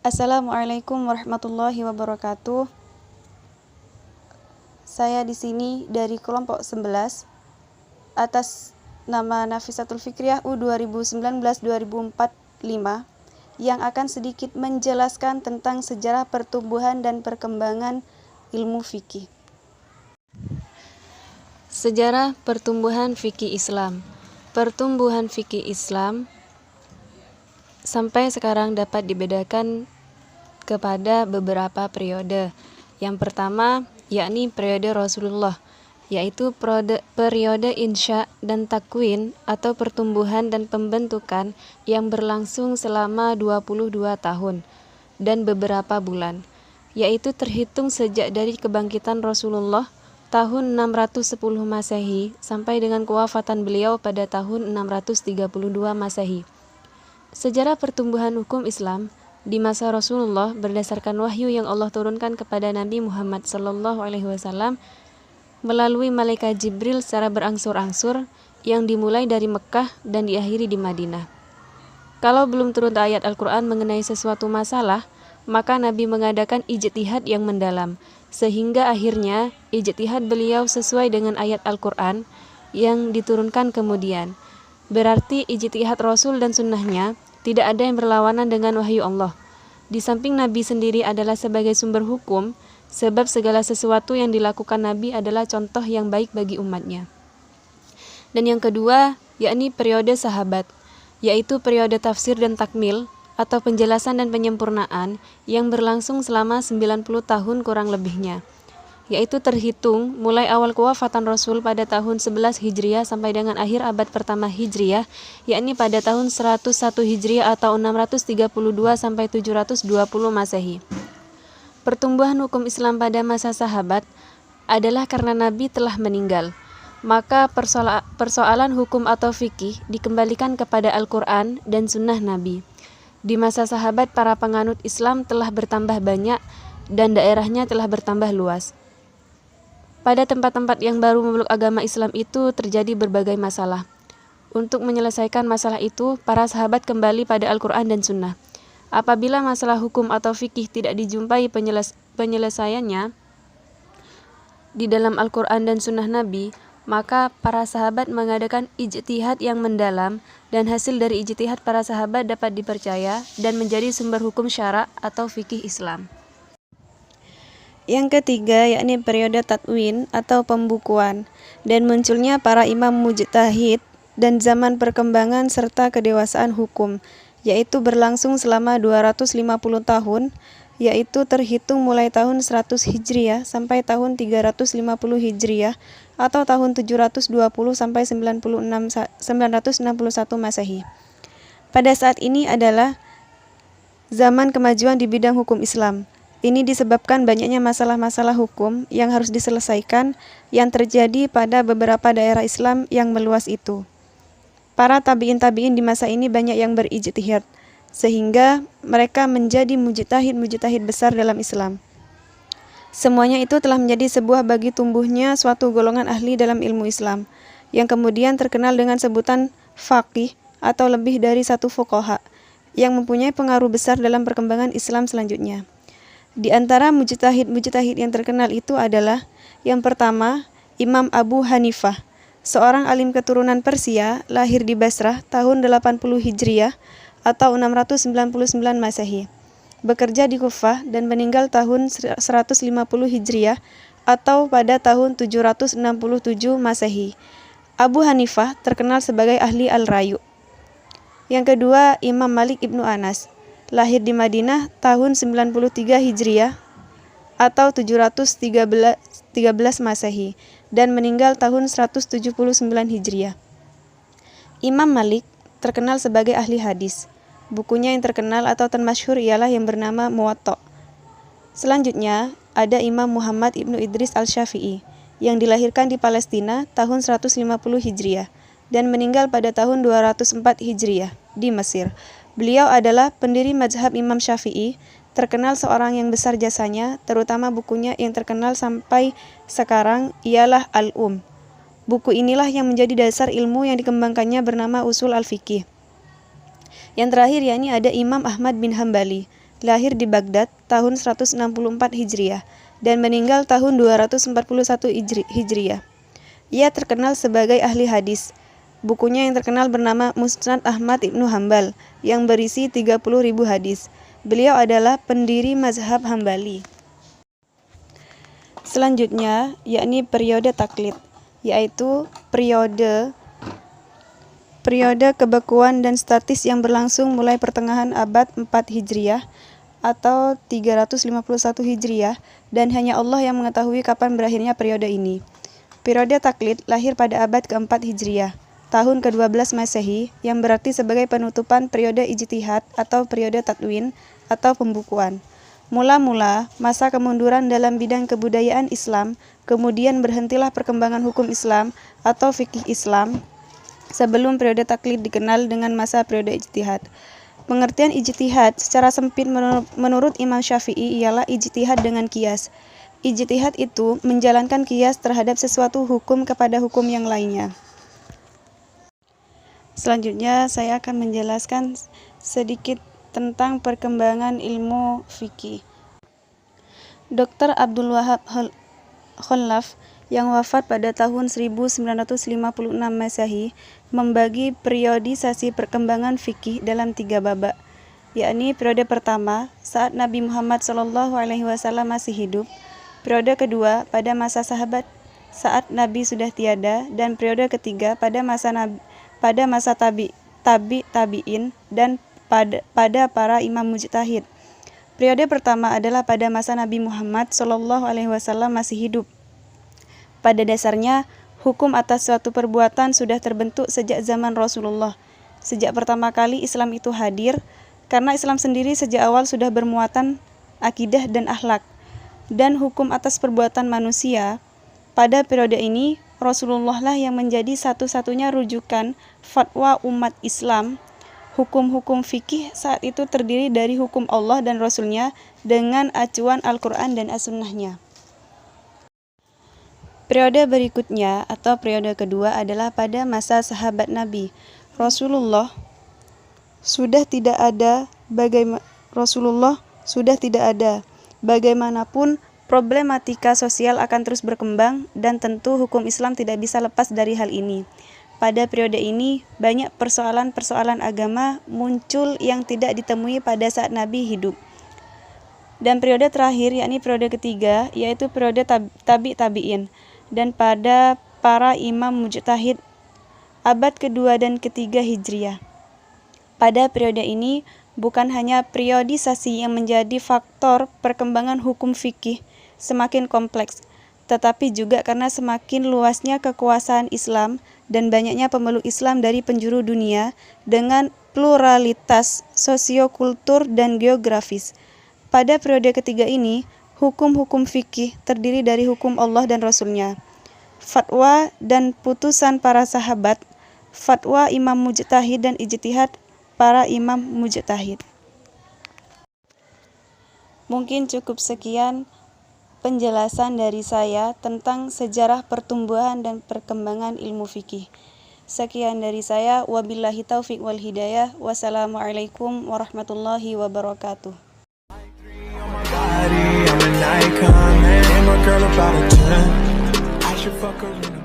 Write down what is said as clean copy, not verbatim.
Assalamualaikum warahmatullahi wabarakatuh. Saya di sini dari kelompok 11 atas nama Nafisatul Fikriyah U 2019-2045 yang akan sedikit menjelaskan tentang sejarah pertumbuhan dan perkembangan ilmu fikih. Sejarah pertumbuhan fikih Islam. Pertumbuhan fikih Islam sampai sekarang dapat dibedakan kepada beberapa periode. Yang pertama yakni periode Rasulullah, yaitu periode insya dan takwin atau pertumbuhan dan pembentukan yang berlangsung selama 22 tahun dan beberapa bulan, yaitu terhitung sejak dari kebangkitan Rasulullah tahun 610 Masehi sampai dengan kewafatan beliau pada tahun 632 Masehi. Sejarah pertumbuhan hukum Islam di masa Rasulullah berdasarkan wahyu yang Allah turunkan kepada Nabi Muhammad SAW melalui malaikat Jibril secara berangsur-angsur yang dimulai dari Mekah dan diakhiri di Madinah. Kalau belum turun ayat Al-Quran mengenai sesuatu masalah, maka Nabi mengadakan ijtihad yang mendalam, sehingga akhirnya ijtihad beliau sesuai dengan ayat Al-Quran yang diturunkan kemudian. Berarti ijtihad Rasul dan sunnahnya tidak ada yang berlawanan dengan wahyu Allah. Di samping Nabi sendiri adalah sebagai sumber hukum, sebab segala sesuatu yang dilakukan Nabi adalah contoh yang baik bagi umatnya. Dan yang kedua, yakni periode sahabat, yaitu periode tafsir dan takmil atau penjelasan dan penyempurnaan yang berlangsung selama 90 tahun kurang lebihnya, yaitu terhitung mulai awal kewafatan Rasul pada tahun 11 Hijriah sampai dengan akhir abad pertama Hijriah, yakni pada tahun 101 Hijriah atau 632 sampai 720 Masehi. Pertumbuhan hukum Islam pada masa sahabat adalah karena Nabi telah meninggal. Maka persoalan hukum atau fikih dikembalikan kepada Al-Quran dan sunnah Nabi. Di masa sahabat, para penganut Islam telah bertambah banyak dan daerahnya telah bertambah luas. Pada tempat-tempat yang baru memeluk agama Islam itu terjadi berbagai masalah. Untuk menyelesaikan masalah itu, para sahabat kembali pada Al-Quran dan Sunnah. Apabila masalah hukum atau fikih tidak dijumpai penyelesaiannya di dalam Al-Quran dan Sunnah Nabi, maka para sahabat mengadakan ijtihad yang mendalam, dan hasil dari ijtihad para sahabat dapat dipercaya dan menjadi sumber hukum syara atau fikih Islam. Yang ketiga yakni periode tatwin atau pembukuan dan munculnya para imam mujtahid dan zaman perkembangan serta kedewasaan hukum, yaitu berlangsung selama 250 tahun, yaitu terhitung mulai tahun 100 Hijriah sampai tahun 350 Hijriah atau tahun 720 sampai 961 Masehi. Pada saat ini adalah zaman kemajuan di bidang hukum Islam. Ini disebabkan banyaknya masalah-masalah hukum yang harus diselesaikan yang terjadi pada beberapa daerah Islam yang meluas itu. Para tabi'in di masa ini banyak yang berijtihad, sehingga mereka menjadi mujtahid besar dalam Islam. Semuanya itu telah menjadi sebuah bagi tumbuhnya suatu golongan ahli dalam ilmu Islam, yang kemudian terkenal dengan sebutan faqih atau lebih dari satu fuqaha, yang mempunyai pengaruh besar dalam perkembangan Islam selanjutnya. Di antara mujtahid yang terkenal itu adalah yang pertama, Imam Abu Hanifah, seorang alim keturunan Persia, lahir di Basrah tahun 80 Hijriah atau 699 Masehi. Bekerja di Kufah dan meninggal tahun 150 Hijriah atau pada tahun 767 Masehi. Abu Hanifah terkenal sebagai ahli al-rayu. Yang kedua, Imam Malik ibnu Anas, lahir di Madinah tahun 93 Hijriah atau 713 Masehi dan meninggal tahun 179 Hijriah. Imam Malik terkenal sebagai ahli hadis. Bukunya yang terkenal atau termasyhur ialah yang bernama Muwatta. Selanjutnya, ada Imam Muhammad ibnu Idris al-Syafi'i yang dilahirkan di Palestina tahun 150 Hijriah dan meninggal pada tahun 204 Hijriah di Mesir. Beliau adalah pendiri mazhab Imam Syafi'i, terkenal seorang yang besar jasanya, terutama bukunya yang terkenal sampai sekarang ialah Al-Um. Buku inilah yang menjadi dasar ilmu yang dikembangkannya bernama Usul al-Fiqih. Yang terakhir yakni ada Imam Ahmad bin Hambali, lahir di Baghdad tahun 164 Hijriah dan meninggal tahun 241 Hijriah. Ia terkenal sebagai ahli hadis. Bukunya yang terkenal bernama Musnad Ahmad Ibnu Hambal yang berisi 30.000 hadis. Beliau adalah pendiri mazhab Hambali. Selanjutnya, yakni periode taklid, yaitu periode kebekuan dan statis yang berlangsung mulai pertengahan abad 4 Hijriah atau 351 Hijriah dan hanya Allah yang mengetahui kapan berakhirnya periode ini. Periode taklid lahir pada abad keempat Hijriah, tahun ke-12 Masehi, yang berarti sebagai penutupan periode ijtihad atau periode tadwin atau pembukuan. Mula-mula masa kemunduran dalam bidang kebudayaan Islam, kemudian berhentilah perkembangan hukum Islam atau fikih Islam. Sebelum periode taklid dikenal dengan masa periode ijtihad. Pengertian ijtihad secara sempit menurut Imam Syafi'i ialah ijtihad dengan qiyas. Ijtihad itu menjalankan qiyas terhadap sesuatu hukum kepada hukum yang lainnya. Selanjutnya saya akan menjelaskan sedikit tentang perkembangan ilmu fikih. Dr. Abdul Wahab Khalaf yang wafat pada tahun 1956 Masehi membagi periodisasi perkembangan fikih dalam 3 babak, yakni periode pertama saat Nabi Muhammad SAW masih hidup, periode kedua pada masa sahabat saat Nabi sudah tiada, dan periode ketiga pada masa tabi'in dan pada para imam mujtahid. Periode pertama adalah pada masa Nabi Muhammad SAW masih hidup. Pada dasarnya, hukum atas suatu perbuatan sudah terbentuk sejak zaman Rasulullah. Sejak pertama kali Islam itu hadir, karena Islam sendiri sejak awal sudah bermuatan akidah dan akhlak. Dan hukum atas perbuatan manusia, pada periode ini, Rasulullah lah yang menjadi satu-satunya rujukan fatwa umat Islam. Hukum-hukum fikih saat itu terdiri dari hukum Allah dan Rasulnya dengan acuan Al-Quran dan As-Sunnahnya. Periode berikutnya atau periode kedua adalah pada masa sahabat Nabi. Rasulullah sudah tidak ada. Bagaimanapun problematika sosial akan terus berkembang dan tentu hukum Islam tidak bisa lepas dari hal ini. Pada periode ini banyak persoalan-persoalan agama muncul yang tidak ditemui pada saat Nabi hidup. Dan periode terakhir yakni periode ketiga yaitu periode tabi'in dan pada para imam mujtahid abad kedua dan ketiga Hijriah. Pada periode ini bukan hanya periodisasi yang menjadi faktor perkembangan hukum fikih semakin kompleks, tetapi juga karena semakin luasnya kekuasaan Islam dan banyaknya pemeluk Islam dari penjuru dunia dengan pluralitas sosiokultur dan geografis. Pada periode ketiga ini, hukum-hukum fikih terdiri dari hukum Allah dan Rasulnya, fatwa dan putusan para sahabat, fatwa imam mujtahid dan ijtihad para imam mujtahid. Mungkin cukup sekian penjelasan dari saya tentang sejarah pertumbuhan dan perkembangan ilmu fikih. Sekian dari saya, wabillahi taufiq wal hidayah. Wassalamualaikum warahmatullahi wabarakatuh. I'm an icon, man. And my girl about a 10. I should fuck her in